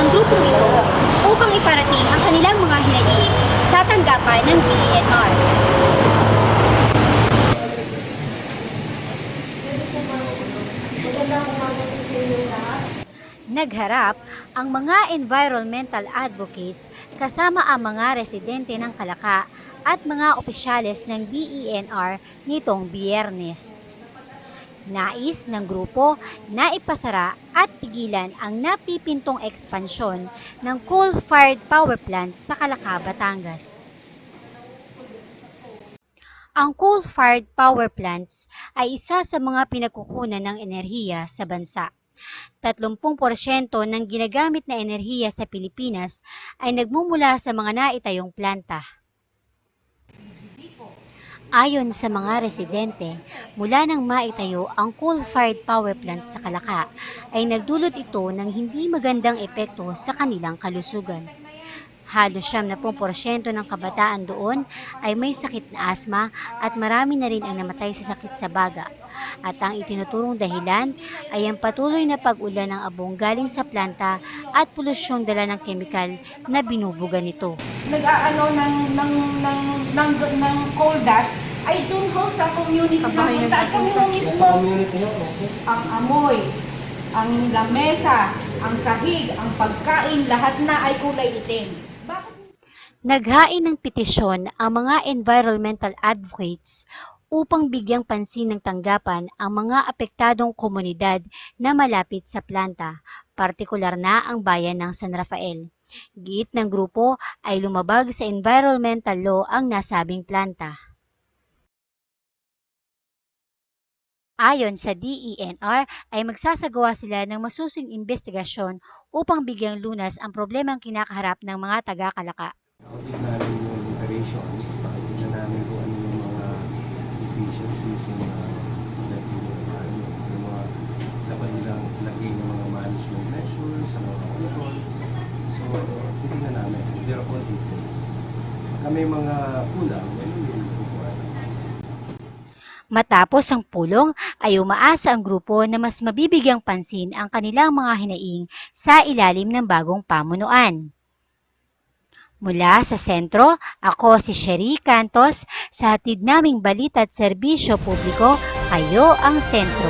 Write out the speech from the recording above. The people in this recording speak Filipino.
ang grupong ito upang iparating ang kanilang mga hinaing sa tanggapan ng DENR. Nagharap ang mga environmental advocates kasama ang mga residente ng Kalaka at mga opisyales ng DENR nitong Biyernes. Nais ng grupo na ipasara at tigilan ang napipintong ekspansyon ng coal-fired power plant sa Kalaka, Batangas. Ang coal-fired power plants ay isa sa mga pinagkukunan ng enerhiya sa bansa. 30% ng ginagamit na enerhiya sa Pilipinas ay nagmumula sa mga naitayong planta. Ayon sa mga residente, mula nang maitayo ang coal-fired power plant sa Kalaka, ay nagdulot ito ng hindi magandang epekto sa kanilang kalusugan. Halos 70% ng kabataan doon ay may sakit na asma at marami na rin ang namatay sa sakit sa baga. At ang itinuturong dahilan ay ang patuloy na pag-ulan ng abong galing sa planta at polusyong dala ng kemikal na binubuga nito. Nag-aano ng coal dust ay dun ho sa community na punta. At kami ho mismo, ang amoy, ang lamesa, ang sahig, ang pagkain, lahat na ay kulay itim. Naghain ng petisyon ang mga environmental advocates upang bigyang pansin ng tanggapan ang mga apektadong komunidad na malapit sa planta, partikular na ang bayan ng San Rafael. Giit ng grupo ay lumabag sa environmental law ang nasabing planta. Ayon sa DENR ay magsasagawa sila ng masusing investigasyon upang bigyang lunas ang problemang kinakaharap ng mga taga-Kalaka. Audit namin yung operations, pakisina namin kung ano yung mga deficiencies yung mga dapat nilang lagay ng mga management measures, sa mga controls. So, titignan namin, they're all in place. Kami mga kulang, yung bukuan. Matapos ang pulong ay umaasa ang grupo na mas mabibigyang pansin ang kanilang mga hinaing sa ilalim ng bagong pamunuan. Mula sa sentro, ako si Sherry Cantos, sa hatid naming balita at serbisyo publiko, kayo ang sentro.